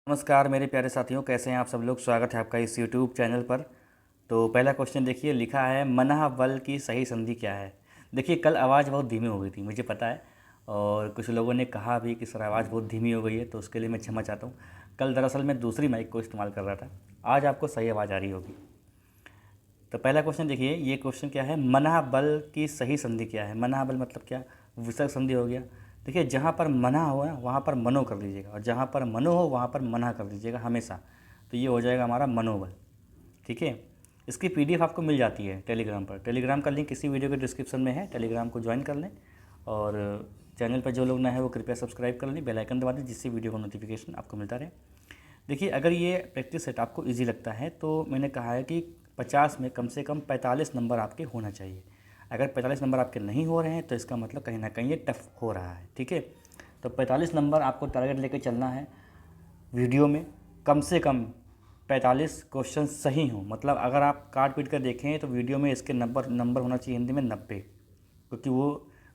नमस्कार मेरे प्यारे साथियों, कैसे हैं आप सब लोग। स्वागत है आपका इस यूट्यूब चैनल पर। तो पहला क्वेश्चन देखिए, लिखा है मनः बल की सही संधि क्या है। देखिए, कल आवाज़ बहुत धीमी हो गई थी, मुझे पता है, और कुछ लोगों ने कहा भी कि सर आवाज़ बहुत धीमी हो गई है, तो उसके लिए मैं क्षमा चाहता हूँ। कल दरअसल मैं दूसरी माइक को इस्तेमाल कर रहा था। आज आपको सही आवाज़ आ रही होगी। तो पहला क्वेश्चन देखिए, ये क्वेश्चन क्या है, मनः बल की सही संधि क्या है। मनः बल मतलब क्या, विसर्ग संधि हो गया। देखिए, जहाँ पर मना हो वहाँ पर मनो कर दीजिएगा, और जहाँ पर मनो हो वहाँ पर मना कर दीजिएगा हमेशा। तो ये हो जाएगा हमारा मनोबल। ठीक है। इसकी पीडीएफ आपको मिल जाती है टेलीग्राम पर। टेलीग्राम का लिंक इसी वीडियो के डिस्क्रिप्शन में है, टेलीग्राम को ज्वाइन कर लें। और चैनल पर जो लोग नए हैं वो कृपया सब्सक्राइब कर लें, बेल आइकन दबा दें, जिससे वीडियो का नोटिफिकेशन आपको मिलता रहे। देखिए, अगर ये प्रैक्टिस सेट आपको ईजी लगता है तो मैंने कहा है कि 50 में कम से कम 45 नंबर आपके होना चाहिए। अगर 45 नंबर आपके नहीं हो रहे हैं तो इसका मतलब कहीं ना कहीं ये टफ हो रहा है। ठीक है। तो 45 नंबर आपको टारगेट लेके चलना है। वीडियो में कम से कम 45 क्वेश्चन सही हों। मतलब अगर आप काट पीट कर देखें तो वीडियो में इसके नंबर होना चाहिए हिंदी में 90, क्योंकि वो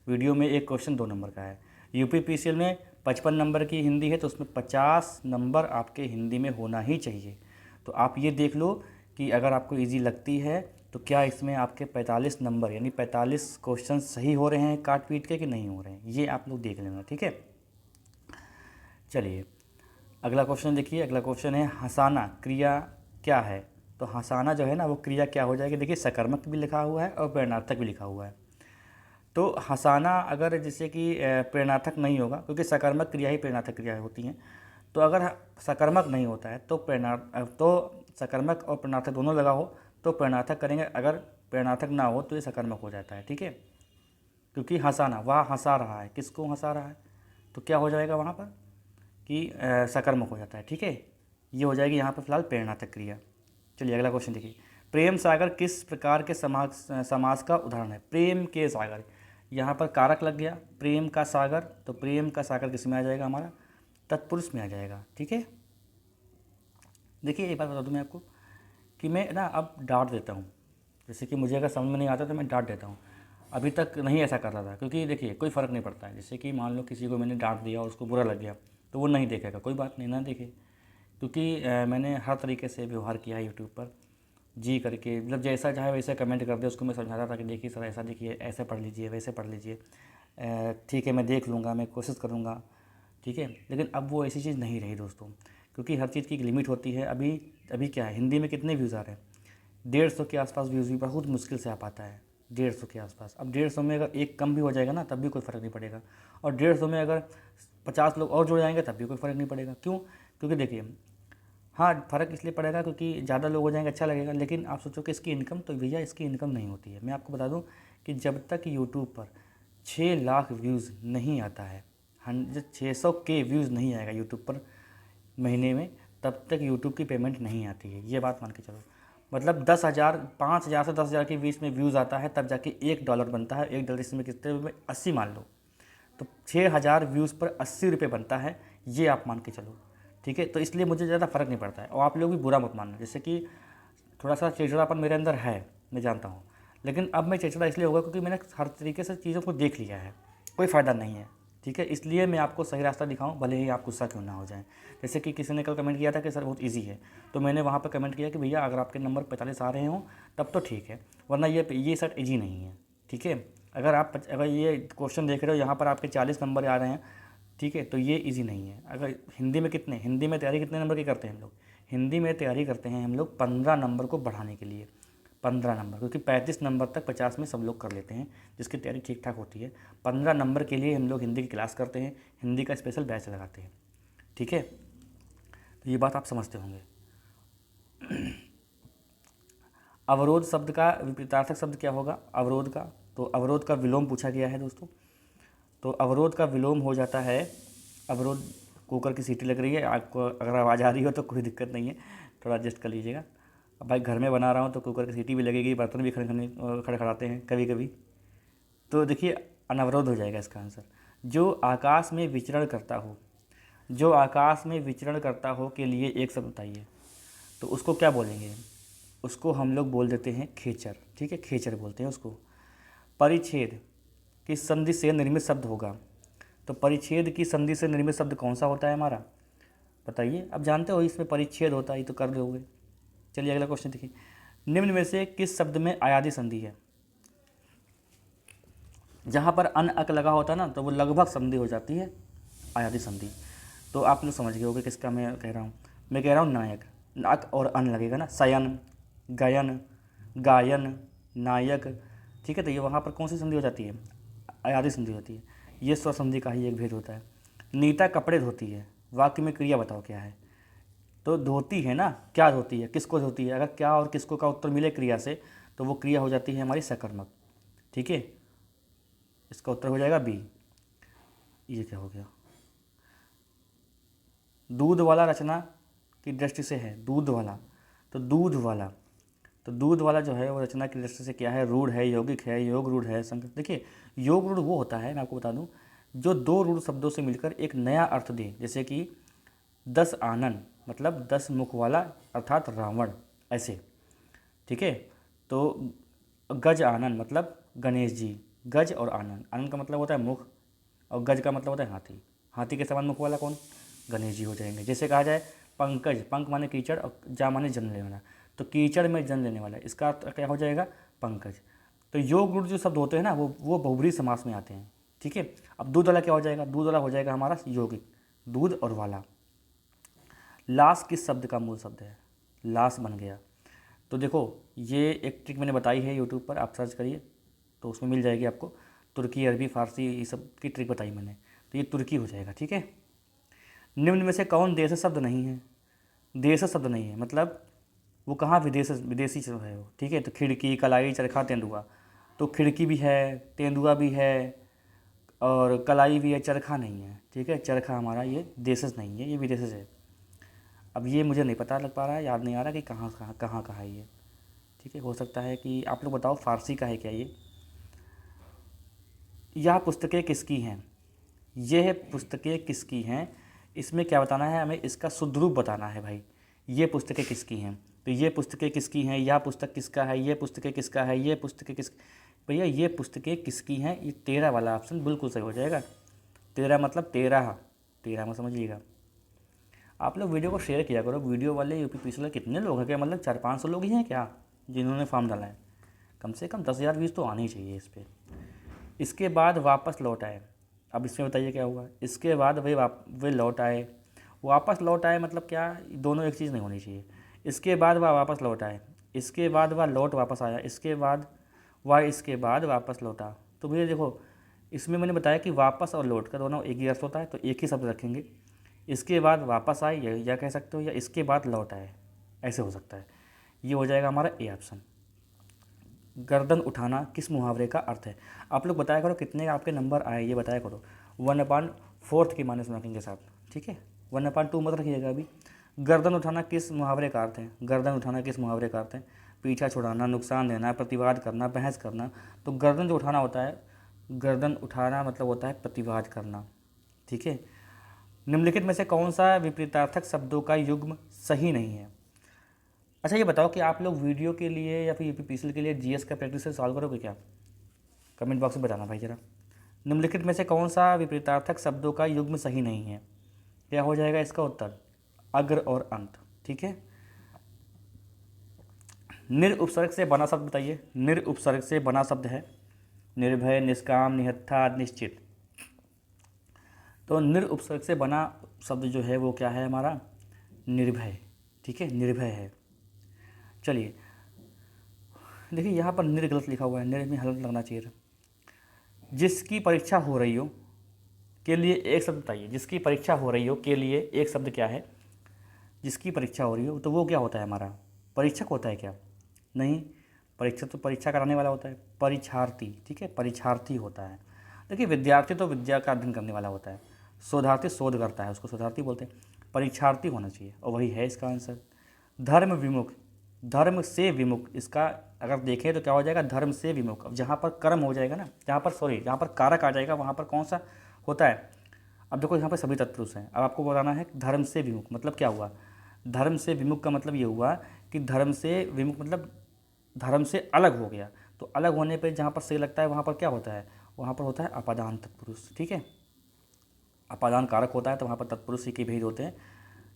वीडियो में एक क्वेश्चन 2 नंबर का है। यूपीपीसीएल में 55 नंबर की हिंदी है, तो उसमें 50 नंबर आपके हिंदी में होना ही चाहिए। तो आप ये देख लो कि अगर आपको इजी लगती है तो क्या इसमें आपके 45 नंबर यानी 45 क्वेश्चन सही हो रहे हैं काट पीट के कि नहीं हो रहे हैं, ये आप लोग देख लेना। ठीक है। चलिए अगला क्वेश्चन देखिए। अगला क्वेश्चन है, हंसाना क्रिया क्या है। तो हंसाना जो है ना, वो क्रिया क्या हो जाएगी। देखिए, सकर्मक भी लिखा हुआ है और प्रेरणार्थक भी लिखा हुआ है। तो हंसाना अगर जैसे कि प्रेरणार्थक नहीं होगा, क्योंकि सकर्मक क्रिया ही प्रेरणार्थक क्रिया होती हैं। तो अगर सकर्मक नहीं होता है तो सकर्मक और प्रेरणार्थक दोनों लगा हो तो प्रेरणार्थक करेंगे। अगर प्रेरणार्थक ना हो तो ये सकर्मक हो जाता है। ठीक है। क्योंकि हंसाना, वह हंसा रहा है, किसको हंसा रहा है, तो क्या हो जाएगा वहाँ पर कि सकर्मक हो जाता है। ठीक है। ये हो जाएगी यहाँ पर फिलहाल प्रेरणार्थक क्रिया। चलिए अगला क्वेश्चन देखिए, प्रेम सागर किस प्रकार के समास का उदाहरण है। प्रेम के सागर, यहाँ पर कारक लग गया प्रेम का सागर, तो प्रेम का सागर किस में आ जाएगा, हमारा तत्पुरुष में आ जाएगा। ठीक है। देखिए एक बात बता दूँ मैं आपको कि मैं ना अब डांट देता हूँ। जैसे कि मुझे अगर समझ में नहीं आता तो मैं डांट देता हूँ। अभी तक नहीं ऐसा कर रहा था, क्योंकि देखिए कोई फ़र्क नहीं पड़ता है। जैसे कि मान लो किसी को मैंने डांट दिया और उसको बुरा लग गया, तो वो नहीं देखेगा, कोई बात नहीं, ना देखे। क्योंकि मैंने हर तरीके से व्यवहार किया है यूट्यूब पर, जी करके, मतलब जैसा चाहे वैसे कमेंट कर दे। उसको मैं समझाता था कि देखिए सर ऐसा, देखिए ऐसे पढ़ लीजिए, वैसे पढ़ लीजिए, ठीक है मैं देख लूँगा, मैं कोशिश करूँगा। ठीक है। लेकिन अब वो ऐसी चीज़ नहीं रही दोस्तों, क्योंकि हर चीज़ की एक लिमिट होती है। अभी अभी क्या है, हिंदी में कितने व्यूज़ आ रहे हैं, 150 के आसपास व्यूज़ भी बहुत मुश्किल से आ पाता है। 150 के आसपास। अब 150 में अगर एक कम भी हो जाएगा ना तब भी कोई फ़र्क नहीं पड़ेगा, और 150 में अगर 50 लोग और जुड़ जाएंगे तब भी कोई फ़र्क नहीं पड़ेगा। क्यों? क्योंकि देखिए, हाँ फ़र्क इसलिए पड़ेगा क्योंकि ज़्यादा लोग हो जाएंगे, अच्छा लगेगा। लेकिन आप सोचो कि इसकी इनकम, तो भैया इसकी इनकम नहीं होती है। मैं आपको बता दूं कि जब तक यूट्यूब पर 6 लाख व्यूज़ नहीं आता है, 600 के व्यूज़ नहीं आएगा यूट्यूब पर महीने में, तब तक यूट्यूब की पेमेंट नहीं आती है। ये बात मान के चलो। मतलब 10,000, 5,000 से 10,000 के बीच में व्यूज़ आता है, तब जाके $1 बनता है। $1 इसमें कितने, 80 मान लो, तो 6,000 व्यूज़ पर 80 रुपये बनता है, ये आप मान के चलो। ठीक है। तो इसलिए मुझे ज़्यादा फ़र्क नहीं पड़ता है। और आप लोग भी बुरा मत मानना, जैसे कि थोड़ा सा चिड़चिड़ापन मेरे अंदर है, मैं जानता हूँ। लेकिन अब मैं चिड़चिड़ा इसलिए होगा क्योंकि मैंने हर तरीके से चीज़ों को देख लिया है, कोई फ़ायदा नहीं है। ठीक है। इसलिए मैं आपको सही रास्ता दिखाऊं, भले ही आप गुस्सा क्यों ना हो जाएं। जैसे कि किसी ने कल कमेंट किया था कि सर बहुत इजी है, तो मैंने वहाँ पर कमेंट किया कि भैया अगर आपके नंबर 45 आ रहे हों तब तो ठीक है, वरना ये सेट इजी नहीं है। ठीक है। अगर ये क्वेश्चन देख रहे हो, यहाँ पर आपके 40 नंबर आ रहे हैं, ठीक है, तो ये इजी नहीं है। अगर हिंदी में हिंदी में तैयारी कितने नंबर की करते हैं हम लोग, हिंदी में तैयारी करते हैं हम लोग 15 नंबर को बढ़ाने के लिए। 15 नंबर, क्योंकि 35 नंबर तक 50 में सब लोग कर लेते हैं, जिसकी तैयारी ठीक ठाक होती है। 15 नंबर के लिए हम लोग हिंदी की क्लास करते हैं, हिंदी का स्पेशल बैच लगाते हैं। ठीक है। तो ये बात आप समझते होंगे। अवरोध शब्द का विपरीतार्थक शब्द क्या होगा अवरोध का। तो अवरोध का विलोम पूछा गया है दोस्तों। तो अवरोध का विलोम हो जाता है अवरोध। कुकर की सीटी लग रही है, आपको अगर आवाज़ आ रही हो तो कोई दिक्कत नहीं है, थोड़ा एडजस्ट कर लीजिएगा। अब भाई घर में बना रहा हूँ तो कुकर की सीटी भी लगेगी, बर्तन भी खड़खड़ाते हैं कभी कभी। तो देखिए अनवरोध हो जाएगा इसका आंसर। जो आकाश में विचरण करता हो, जो आकाश में विचरण करता हो के लिए एक शब्द बताइए, तो उसको क्या बोलेंगे, उसको हम लोग बोल देते हैं खेचर। ठीक है, खेचर बोलते हैं उसको। परिच्छेद की संधि से निर्मित शब्द होगा, तो परिच्छेद की संधि से निर्मित शब्द कौन सा होता है हमारा, बताइए, अब जानते हो इसमें परिच्छेद होता है, ये तो कर लोगे। चलिए अगला क्वेश्चन देखिए, निम्न में से किस शब्द में अयादी संधि है? जहाँ पर अन अक लगा होता है ना, तो वो लगभग संधि हो जाती है अयादी संधि। तो आप लोग समझ गए होगे किसका मैं कह रहा हूँ। मैं कह रहा हूँ नायक, नाक और अन लगेगा ना, शयन, गयन, गायन, नायक। ठीक है, तो ये वहाँ पर कौन सी संधि हो जाती है? अयादी संधि होती है। ये स्वर संधि का ही एक भेद होता है। नीता कपड़े धोती है, वाक्य में क्रिया बताओ क्या है? तो धोती है ना, क्या धोती है, किसको धोती है? अगर क्या और किसको का उत्तर मिले क्रिया से, तो वो क्रिया हो जाती है हमारी सकर्मक। ठीक है, इसका उत्तर हो जाएगा बी। ये क्या हो गया? दूध वाला रचना की दृष्टि से है, दूध वाला, तो दूध वाला, तो दूध वाला जो है वो रचना की दृष्टि से क्या है? रूढ़ है, यौगिक है, योग रूढ़ है, संग। देखिए, योग रूढ़ वो होता है, मैं आपको बता दूं, जो दो रूढ़ शब्दों से मिलकर एक नया अर्थ दे। जैसे कि 10 आनन मतलब 10 मुख वाला, अर्थात रावण, ऐसे। ठीक है, तो गज आनन मतलब गणेश जी। गज और आनन, आनन का मतलब होता है मुख, और गज का मतलब होता है हाथी। हाथी के समान मुख वाला कौन? गणेश जी हो जाएंगे। जैसे कहा जाए पंकज, पंक माने कीचड़ और जा माने जन्म लेने वाला, तो कीचड़ में जन्म लेने वाला, इसका अर्थ क्या हो जाएगा? पंकज। तो योग रूढ़ जो शब्द होते हैं ना, वो बहुब्रीहि समास में आते हैं। ठीक है, अब दूध वाला क्या हो जाएगा? दूध वाला हो जाएगा हमारा यौगिक, दूध और वाला। लाश किस शब्द का मूल शब्द है? लाश बन गया। तो देखो, ये एक ट्रिक मैंने बताई है यूट्यूब पर, आप सर्च करिए तो उसमें मिल जाएगी आपको। तुर्की, अरबी, फारसी, ये सब की ट्रिक बताई मैंने, तो ये तुर्की हो जाएगा। ठीक है, निम्न में से कौन देश शब्द नहीं है? देश शब्द नहीं है मतलब वो कहाँ विदेशी जो है वो। ठीक है, तो खिड़की, कलाई, चरखा, तेंदुआ। तो खिड़की भी है, तेंदुआ भी है, और कलाई भी है, चरखा नहीं है। ठीक है, चरखा हमारा ये देशज नहीं है, ये विदेशज है। अब ये मुझे नहीं पता लग पा रहा है, याद नहीं आ रहा कि कहाँ का है ये। ठीक है, हो सकता है कि आप लोग बताओ फारसी का है क्या ये? यह पुस्तकें किसकी हैं? यह पुस्तकें किसकी हैं, इसमें क्या बताना है हमें? इसका शुद्ध रूप बताना है भाई। ये पुस्तकें किसकी हैं, तो ये पुस्तकें किसकी हैं, यह पुस्तक किसका है, ये पुस्तकें किसका है, ये पुस्तकें किस। भैया ये पुस्तकें किसकी हैं, ये 13 वाला ऑप्शन बिल्कुल सही हो जाएगा। 13 मतलब 13, 13 में समझिएगा। आप लोग वीडियो को शेयर किया करो। वीडियो वाले यूपी पिछले कितने लोग हैं क्या? मतलब 400-500 लोग ही हैं क्या जिन्होंने फॉर्म डाला है? कम से कम 10,000 व्यूज़ तो आने ही चाहिए इस पर। इसके बाद वापस लौट आए, अब इसमें बताइए क्या हुआ? इसके बाद वे लौट आए, वापस लौट आए मतलब क्या? दोनों एक चीज़ नहीं होनी चाहिए। इसके बाद वह वापस लौट आए, इसके बाद वह लौट वापस आया, इसके बाद वापस लौटा। तो भैया देखो, इसमें मैंने बताया कि वापस और लौट का दोनों एक ही अर्थ होता है, तो एक ही शब्द रखेंगे। इसके बाद वापस आए या कह सकते हो, या इसके बाद लौट आए, ऐसे हो सकता है। ये हो जाएगा हमारा ए ऑप्शन। गर्दन उठाना किस मुहावरे का अर्थ है? आप लोग बताया करो कितने आपके नंबर आए, ये बताया करो। 1/4 की माइनस मार्किंग के साथ। ठीक है, 1/2 मत रखिएगा अभी। गर्दन उठाना किस मुहावरे का अर्थ है? गर्दन उठाना किस मुहावरे का अर्थ है? पीछा छुड़ाना, नुकसान देना, प्रतिवाद करना, बहस करना। तो गर्दन जो उठाना होता है, गर्दन उठाना मतलब होता है प्रतिवाद करना। ठीक है, निम्नलिखित में से कौन सा विपरीतार्थक शब्दों का युग्म सही नहीं है? अच्छा ये बताओ कि आप लोग वीडियो के लिए या फिर यूपीपीसीएल के लिए जीएस का प्रैक्टिस सॉल्व करोगे क्या? कमेंट बॉक्स में बताना भाई जरा। निम्नलिखित में से कौन सा विपरीतार्थक शब्दों का युग्म सही नहीं है? क्या हो जाएगा इसका उत्तर? अग्र और अंत। ठीक है, निर उपसर्ग से बना शब्द बताइए। निर उपसर्ग से बना शब्द है निर्भय, निष्काम, निहत्था, निश्चित। तो निर उपसर्ग से बना शब्द जो है वो क्या है हमारा? निर्भय। ठीक है, निर्भय है। चलिए देखिए, यहाँ पर निर गलत लिखा हुआ है, निर में हलंत लगना चाहिए था। जिसकी परीक्षा हो रही हो के लिए एक शब्द बताइए। जिसकी परीक्षा हो रही हो के लिए एक शब्द क्या है? जिसकी परीक्षा हो रही हो, तो वो क्या होता है हमारा? परीक्षक होता है क्या? नहीं, परीक्षा तो परीक्षा कराने वाला होता है, परीक्षार्थी। ठीक है, परीक्षार्थी होता है। देखिए, विद्यार्थी तो विद्या का अध्ययन करने वाला होता है, शोधार्थी शोध करता है, उसको शोधार्थी बोलते हैं। परीक्षार्थी होना चाहिए, और वही है इसका आंसर। धर्म विमुख, धर्म से विमुख, इसका अगर देखें तो क्या हो जाएगा? धर्म से विमुख। अब जहाँ पर कर्म हो जाएगा ना, जहाँ पर कारक आ जाएगा, वहाँ पर कौन सा होता है? अब देखो यहाँ पर सभी तत्पुरुष हैं। अब आपको बताना है धर्म से विमुख मतलब क्या हुआ? धर्म से विमुख का मतलब ये हुआ कि धर्म से विमुख मतलब धर्म से अलग हो गया। तो अलग होने पर जहाँ पर सही लगता है वहाँ पर क्या होता है? वहाँ पर होता है अपादान तत्पुरुष। ठीक है, अपादान कारक होता है, तो वहाँ पर तत्पुरुष ही के भेद होते हैं।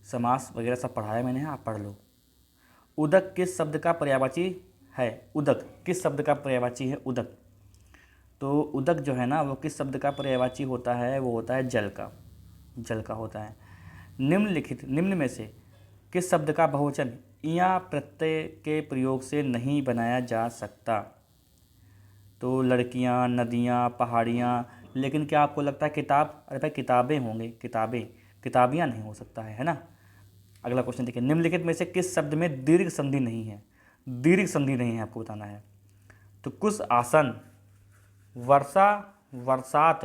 समास वगैरह सब पढ़ाया मैंने, आप पढ़ लो। उदक किस शब्द का पर्यायवाची है? उदक किस शब्द का पर्यायवाची है? उदक। तो उदक जो है ना वो किस शब्द का पर्यायवाची होता है? वो होता है जल का, जल का होता है। निम्न में से किस शब्द का बहुवचन या प्रत्यय के प्रयोग से नहीं बनाया जा सकता? तो लड़कियां, नदियां, पहाड़ियां। लेकिन क्या आपको लगता है किताब? अरे भाई किताबें होंगे, किताबें, किताबियां नहीं हो सकता है ना। अगला क्वेश्चन देखिए, निम्नलिखित में से किस शब्द में दीर्घ संधि नहीं है? दीर्घ संधि नहीं है, आपको बताना है। तो कुछ, आसन, वर्षा, वर्षात,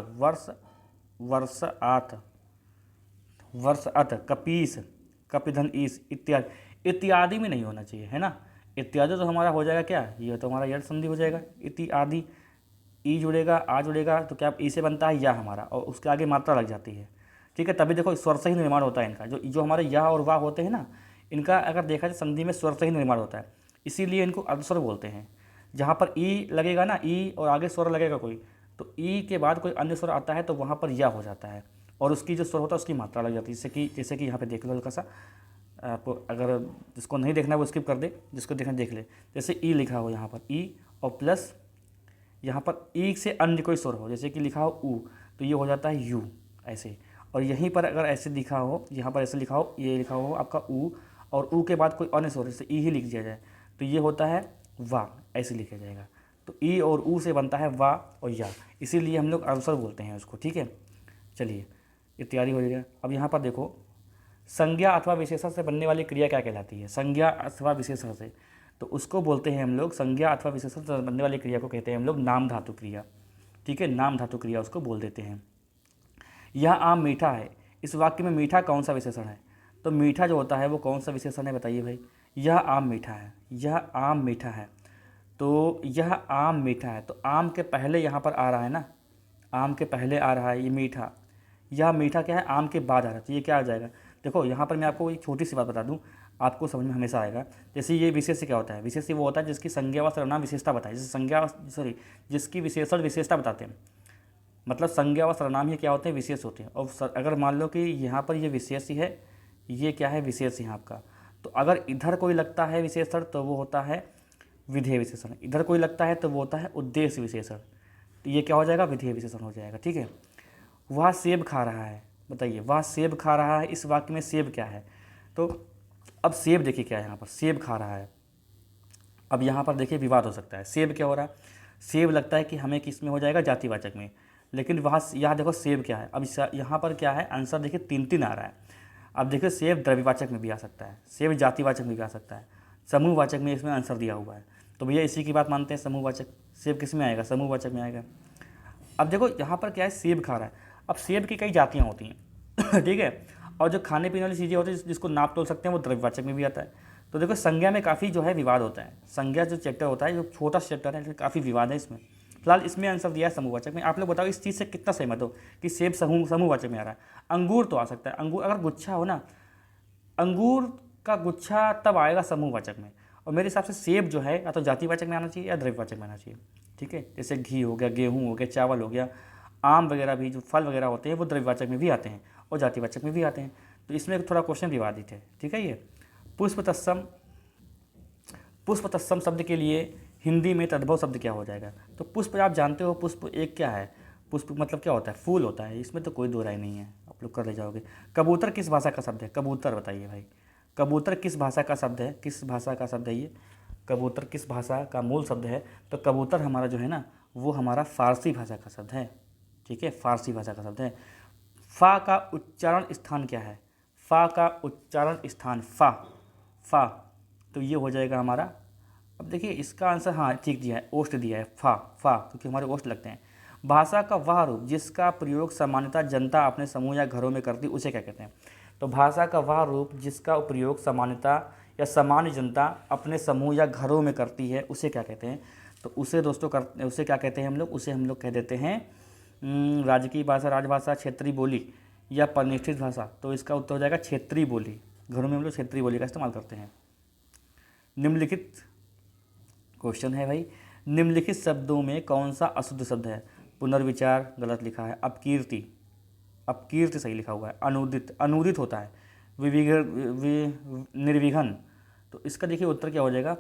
वर्षात, वर्षअत, कपीस, कपिधन ईस इत्यादि। इत्यादि में नहीं होना चाहिए, है ना। इत्यादि तो हमारा हो जाएगा क्या, ये तो हमारा यड़ संधि हो जाएगा। इत्यादि, ई जुड़ेगा, आ जुड़ेगा, तो क्या ई से बनता है या हमारा, और उसके आगे मात्रा लग जाती है, ठीक है। तभी देखो स्वर से ही निर्माण होता है इनका, जो जो हमारे या और वाह होते हैं ना, इनका अगर देखा जाए संधि में स्वर से ही निर्माण होता है, इसीलिए इनको अर्धस्वर बोलते हैं। जहाँ पर ई लगेगा ना, ई और आगे स्वर लगेगा कोई, तो ई के बाद कोई अन्य स्वर आता है तो वहाँ पर या हो जाता है, और उसकी जो स्वर होता है उसकी मात्रा लग जाती है। जैसे कि यहाँ पे देख लो हल्का सा, आपको अगर जिसको नहीं देखना है वो स्किप कर दे, जिसको देखना देख ले। जैसे ई लिखा हो यहाँ पर, ई और प्लस यहाँ पर ई से अन्य कोई स्वर हो, जैसे कि लिखा हो ऊ, तो ये हो जाता है यू, ऐसे। और यहीं पर अगर ऐसे लिखा हो, यहाँ पर ऐसे लिखा हो, ये लिखा हो आपका ऊ, और ऊ के बाद कोई अन्य स्वर जैसे ई ही लिख दिया जाए, तो ये होता है वाह, ऐसे लिखा जाएगा। तो ई और ऊ से बनता है वाह और या, इसीलिए हम लोग अवसर बोलते हैं उसको, ठीक है। चलिए, ये तैयारी हो गया। अब यहाँ पर देखो, संज्ञा अथवा विशेषण से बनने वाली क्रिया क्या कहलाती है? संज्ञा अथवा विशेषण से, तो उसको बोलते हैं हम लोग, संज्ञा अथवा विशेषण से बनने वाली क्रिया को कहते हैं हम लोग नाम धातु क्रिया, ठीक है। नाम धातु क्रिया उसको बोल देते हैं। यह आम मीठा है, इस वाक्य में मीठा कौन सा विशेषण है? तो मीठा जो होता है वो कौन सा विशेषण है, बताइए भाई। यह आम मीठा है, यह आम मीठा है, तो यह आम मीठा है, तो आम के पहले यहाँ पर आ रहा है ना, आम के पहले आ रहा है ये मीठा। यह मीठा क्या है, आम के बाद आ रहा है, तो ये क्या आ जाएगा? देखो यहाँ पर मैं आपको एक छोटी सी बात बता दूं, आपको समझ में हमेशा आएगा। जैसे ये विशेष्य क्या होता है? विशेष्य वो होता है जिसकी संज्ञा व सर्वनाम विशेषता बताए, जैसे जिसकी विशेषण विशेषता बताते हैं। मतलब संज्ञा व सर्वनाम ही क्या होते हैं, विशेष होते हैं। और अगर मान लो कि यहाँ पर ये विशेष ही है, ये क्या है, विशेष है आपका, तो अगर इधर कोई लगता है विशेषण तो वो होता है विधेय विशेषण, इधर कोई लगता है तो वो होता है उद्देश्य विशेषण, तो ये क्या हो जाएगा, विधेय विशेषण हो जाएगा, ठीक है। वह सेब खा रहा है, बताइए, वह सेब खा रहा है, इस वाक्य में सेब क्या है? तो अब सेब देखिए क्या है, यहाँ पर सेब खा रहा है। अब यहाँ पर देखिए विवाद हो सकता है, सेब क्या हो रहा है? सेब लगता है कि हमें किस में हो जाएगा, जातिवाचक में, लेकिन वहाँ यहाँ देखो सेब क्या है। अब यहाँ पर क्या है, आंसर देखिए 3-3 आ रहा है। अब देखिए सेब द्रव्यवाचक में भी आ सकता है, सेब जातिवाचक में भी आ सकता है, समूहवाचक में इसमें आंसर दिया हुआ है। तो भैया इसी की बात मानते हैं, समूहवाचक। सेब किस में आएगा, समूहवाचक में आएगा। अब देखो यहाँ पर क्या है, सेब खा रहा है। अब सेब की कई जातियाँ होती हैं ठीक है, और जो खाने पीने वाली चीज़ें होती हैं जिसको नाप तोल सकते हैं वो द्रव्यवाचक में भी आता है। तो देखो संज्ञा में काफ़ी जो है विवाद होता है, संज्ञा जो चैप्टर होता है, जो छोटा चैप्टर है, लेकिन काफ़ी विवाद है इसमें। फिलहाल इसमें आंसर दिया है समूहवाचक में। आप लोग बताओ इस चीज़ से कितना सहमत हो कि सेब समूहवाचक में आ रहा है? अंगूर तो आ सकता है, अंगूर अगर गुच्छा हो ना, अंगूर का गुच्छा तब आएगा समूहवाचक में। और मेरे हिसाब से सेब जो है या तो जातिवाचक में आना चाहिए या द्रव्यवाचक में आना चाहिए, ठीक है। जैसे घी हो गया, गेहूँ हो गया, चावल हो गया, आम वगैरह भी, जो फल वगैरह होते हैं वो द्रव्यवाचक में भी आते हैं और जातिवाचक में भी आते हैं। तो इसमें थोड़ा क्वेश्चन विवादित है, ठीक है। ये पुष्पतत्सम, पुष्पतत्सम शब्द के लिए हिंदी में तद्भव शब्द क्या हो जाएगा? तो पुष्प आप जानते हो, पुष्प एक क्या है, पुष्प मतलब क्या होता है, फूल होता है, इसमें तो कोई दो राय नहीं है, आप लोग कर ले जाओगे। कबूतर किस भाषा का शब्द है? कबूतर बताइए भाई, कबूतर किस भाषा का शब्द है, किस भाषा का शब्द है ये? कबूतर किस भाषा का मूल शब्द है? तो कबूतर हमारा जो है ना वो हमारा फारसी भाषा का शब्द है, ठीक है, फारसी भाषा का शब्द है। फा का उच्चारण स्थान क्या है? फा का उच्चारण स्थान, फा, फा, तो ये हो जाएगा हमारा। अब देखिए इसका आंसर, हाँ ठीक दिया है, ओष्ठ दिया है, फा, फा, क्योंकि हमारे ओष्ठ लगते हैं। भाषा का वह रूप जिसका प्रयोग सामान्यतः जनता अपने समूह या घरों में करती उसे क्या कहते हैं? तो भाषा का वह रूप जिसका प्रयोग सामान्यतः या सामान्य जनता अपने समूह या घरों में करती है उसे क्या कहते हैं? तो उसे दोस्तों उसे क्या कहते हैं हम लोग? उसे हम लोग कह देते हैं राजकीय भाषा, राजभाषा, क्षेत्रीय बोली या प्रतिष्ठित भाषा। तो इसका उत्तर हो जाएगा क्षेत्रीय बोली। घरों में हम लोग क्षेत्रीय बोली का इस्तेमाल करते हैं। निम्नलिखित क्वेश्चन है भाई, निम्नलिखित शब्दों में कौन सा अशुद्ध शब्द है? पुनर्विचार गलत लिखा है, अपकीर्ति, अपकीर्ति सही लिखा हुआ है, अनुदित, अनुदित होता है, निर्विघन, तो इसका देखिए उत्तर क्या हो जाएगा,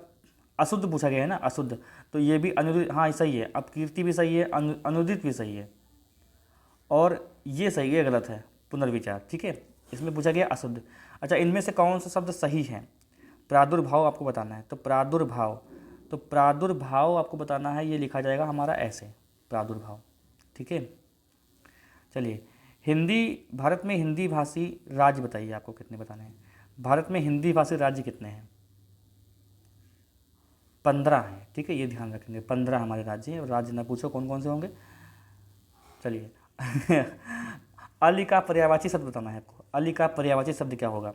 अशुद्ध पूछा गया है ना, अशुद्ध, तो ये भी अनुदित, हाँ सही है, अपकीर्ति भी सही है, अनुदित भी सही है, और ये सही है, गलत है, पुनर्विचार, ठीक है, इसमें पूछा गया अशुद्ध। अच्छा, इनमें से कौन सा शब्द सही है, प्रादुर्भाव आपको बताना है, तो प्रादुर्भाव आपको बताना है, ये लिखा जाएगा हमारा ऐसे, प्रादुर्भाव, ठीक है। चलिए, भारत में हिंदी भाषी राज्य बताइए, आपको कितने बताने हैं, भारत में हिंदी भाषी राज्य कितने हैं, 15 हैं, ठीक है, ये ध्यान रखेंगे, 15 हमारे राज्य हैं, और राज्य ना पूछो कौन कौन से होंगे। चलिए अली का पर्यायवाची शब्द बताना है आपको, अली का पर्यायवाची शब्द क्या होगा,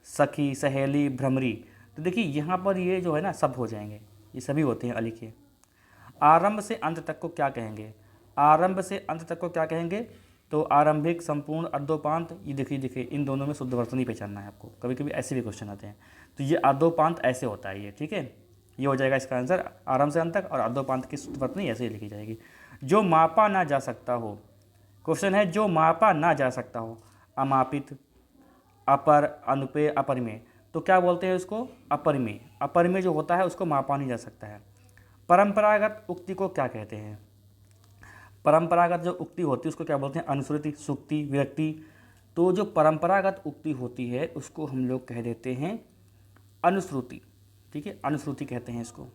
सखी, सहेली, भ्रमरी, तो देखिए यहाँ पर ये जो है ना शब्द हो जाएंगे, ये सभी होते हैं अली के। आरंभ से अंत तक को क्या कहेंगे, आरंभ से अंत तक को क्या कहेंगे, तो आरंभिक, संपूर्ण, अर्धोपांत, ये देखिए इन दोनों में शुद्ध वर्तनी पहचानना है आपको, कभी कभी ऐसे भी क्वेश्चन आते हैं, तो ये अर्धोपांत ऐसे होता है ये, ठीक है, ये हो जाएगा इसका आंसर, आरंभ से अंत तक, और अर्धोपांत की शुद्ध वर्तनी ऐसे ही लिखी जाएगी। जो मापा ना जा सकता हो, क्वेश्चन है जो मापा ना जा सकता हो, अमापित, अपर, अनुपेय, अपरिमेय, तो क्या बोलते हैं उसको, अपरिमेय, अपरिमेय जो होता है उसको मापा नहीं जा सकता है। परंपरागत उक्ति को क्या कहते हैं, परंपरागत जो उक्ति होती है उसको क्या बोलते हैं, अनुश्रुति, सूक्ति, विरक्ति, तो जो परंपरागत उक्ति होती है उसको हम लोग कह देते हैं अनुश्रुति, ठीक है, अनुश्रुति कहते हैं इसको।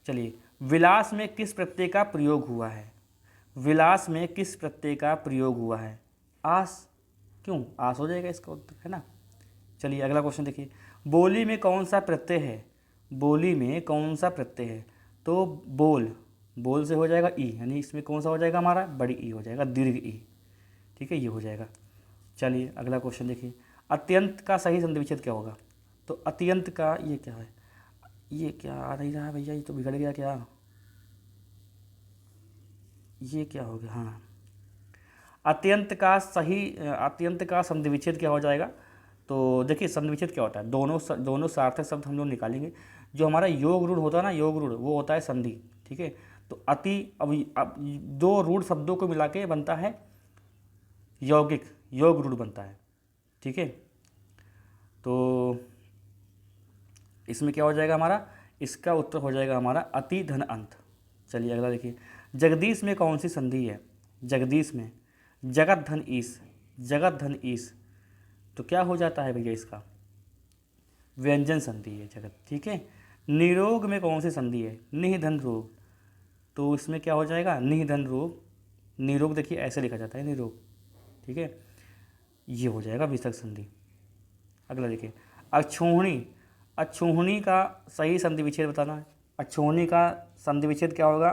चलिए, विलास में किस प्रत्यय का प्रयोग हुआ है, विलास में किस प्रत्यय का प्रयोग हुआ है, आस, क्यों, आस हो जाएगा इसका उत्तर, है ना। चलिए अगला क्वेश्चन देखिए, बोली में कौन सा प्रत्यय है, बोली में कौन सा प्रत्यय है, तो बोल से हो जाएगा ई, यानी इसमें कौन सा हो जाएगा हमारा, बड़ी ई हो जाएगा, दीर्घ ई, ठीक है, ये हो जाएगा। चलिए अगला क्वेश्चन देखिए, अत्यंत का सही संधि विच्छेद क्या होगा, तो अत्यंत का ये क्या है, ये क्या आ नहीं रहा है भैया, ये तो बिगड़ गया क्या, ये क्या हो गया, हाँ, अत्यंत का संधि विच्छेद क्या हो जाएगा, तो देखिए संधि विच्छेद क्या होता है, दोनों सार्थक शब्द हम लोग निकालेंगे, जो हमारा योग रूढ़ होता है ना, योग रूढ़ वो होता है संधि, ठीक है, तो अब दो रूढ़ शब्दों को मिला के बनता है यौगिक, योग रूढ़ बनता है, ठीक है, तो इसमें क्या हो जाएगा हमारा, इसका उत्तर हो जाएगा हमारा अति धन अंत। चलिए अगला देखिए, जगदीश में कौन सी संधि है, जगदीश में जगत धन ईश, तो क्या हो जाता है भैया इसका, व्यंजन संधि है जगत, ठीक है। निरोग में कौन सी संधि है, निधन रोग, तो इसमें क्या हो जाएगा, निधन रोग, निरोग देखिए ऐसे लिखा जाता है निरोग, ठीक है, ये हो जाएगा विसर्ग संधि। अगला देखिए, अक्षोहिणी का सही संधि विच्छेद बताना है, अक्षोहिणी का संधि विच्छेद क्या होगा,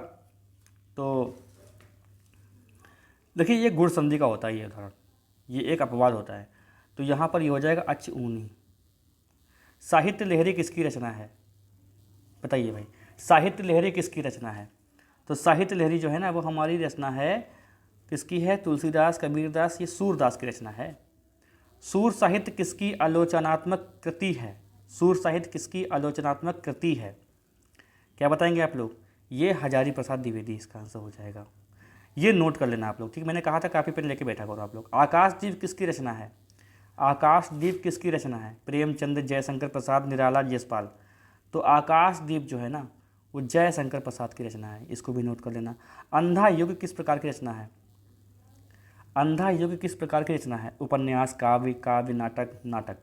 तो देखिए ये गुण संधि का होता है, ये उदाहरण, ये एक अपवाद होता है, तो यहाँ पर ये हो जाएगा अच्छ ऊनी। साहित्य लहरी किसकी रचना है, बताइए भाई, साहित्य लहरी किसकी रचना है, तो साहित्य लहरी जो है ना वो हमारी रचना है, किसकी है, तुलसीदास, कबीरदास, ये सूरदास की रचना है। सूर साहित्य किसकी आलोचनात्मक कृति है, सूर साहित्य किसकी आलोचनात्मक कृति है, क्या बताएंगे आप लोग, ये हजारी प्रसाद द्विवेदी इसका आंसर हो जाएगा, ये नोट कर लेना आप लोग, ठीक, मैंने कहा था काफ़ी पेन लेके बैठा करो आप लोग। आकाशदीप किसकी रचना है, आकाशदीप किसकी रचना है, प्रेमचंद, जयशंकर प्रसाद, निराला यशपाल, तो आकाशदीप जो है ना वो जयशंकर प्रसाद की रचना है, इसको भी नोट कर लेना। अंधा युग किस प्रकार की रचना है, अंधा युग किस प्रकार की रचना है, उपन्यास, काव्य, नाटक,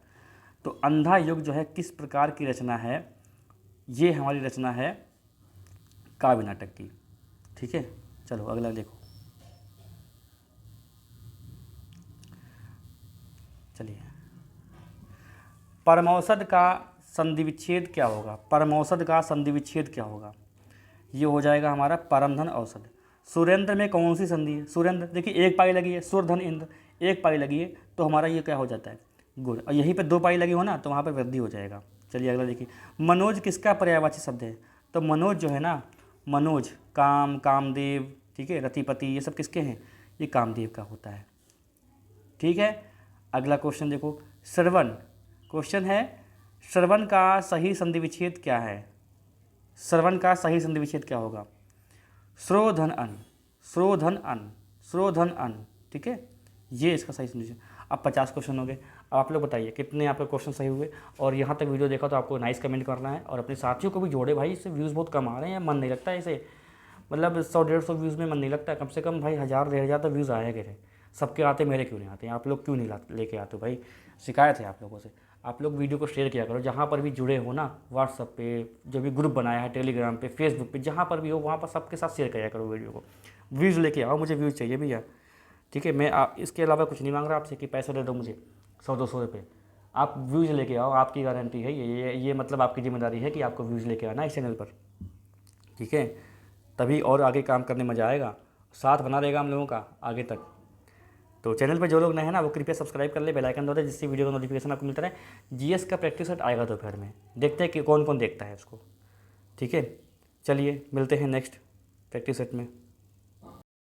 तो अंधा युग जो है किस प्रकार की रचना है, ये हमारी रचना है काव्य नाटक की, ठीक है। चलो अगला देखो, चलिए, परमौषध का संधि विच्छेद क्या होगा, परमौषध का संधि विच्छेद क्या होगा, ये हो जाएगा हमारा परमधन औषध। सुरेंद्र में कौन सी संधि है, सुरेंद्र देखिए एक पाई लगी है, सुरधन इंद्र एक पाई लगी है, तो हमारा ये क्या हो जाता है, गुण, और यहीं पे 2 पाई लगी हो ना तो वहाँ पर वृद्धि हो जाएगा। चलिए अगला देखिए, मनोज किसका पर्यायवाची शब्द है, तो मनोज जो है ना, मनोज कामदेव, ठीक है, रतिपति, ये सब किसके हैं, ये कामदेव का होता है, ठीक है। अगला क्वेश्चन देखो, श्रवण, क्वेश्चन है श्रवण का सही संधि विच्छेद क्या है, श्रवण का सही संधि विच्छेद क्या होगा, श्रोधन अन, ठीक है, ये इसका सही संधि विच्छेद। अब 50 क्वेश्चन हो गए। अब आप लोग बताइए कितने आपके क्वेश्चन सही हुए। और यहाँ तक वीडियो देखा तो आपको नाइस कमेंट करना है और अपने साथियों को भी जोड़े भाई, इससे व्यूज़ बहुत कम आ रहे हैं, मन नहीं लगता है इसे, मतलब 100-150 व्यूज़ में मन नहीं लगता, कम से कम भाई 1000-1500 तो व्यूज़ आए गए। सबके आते, मेरे क्यों नहीं आते? आप लोग क्यों नहीं लेके आते हो भाई? शिकायत है आप लोगों से। आप लोग वीडियो को शेयर किया करो, जहाँ पर भी जुड़े हो ना, व्हाट्सअप पे जो भी ग्रुप बनाया है, टेलीग्राम पे, फेसबुक पे, जहाँ पर भी हो वहाँ पर सबके साथ शेयर किया करो वीडियो को। व्यूज़ लेके आओ, मुझे व्यूज़ चाहिए भैया, ठीक है। मैं इसके अलावा कुछ नहीं मांग रहा आपसे कि पैसे दे दो मुझे 100-200 रुपये। आप व्यूज़ लेके आओ, आपकी गारंटी है ये मतलब आपकी जिम्मेदारी है कि आपको व्यूज़ लेके आना इस चैनल पर, ठीक है। तभी और आगे काम करने में मज़ा आएगा, साथ बना रहेगा हम लोगों का आगे तक। तो चैनल पर जो लोग नए हैं ना, वो कृपया सब्सक्राइब कर ले, बेल आइकन दबा दे, जिससे वीडियो का नोटिफिकेशन आपको मिलता रहे। जीएस का प्रैक्टिस सेट आएगा दोपहर में, देखते हैं कि कौन कौन देखता है उसको, ठीक है। चलिए मिलते हैं नेक्स्ट प्रैक्टिस सेट में।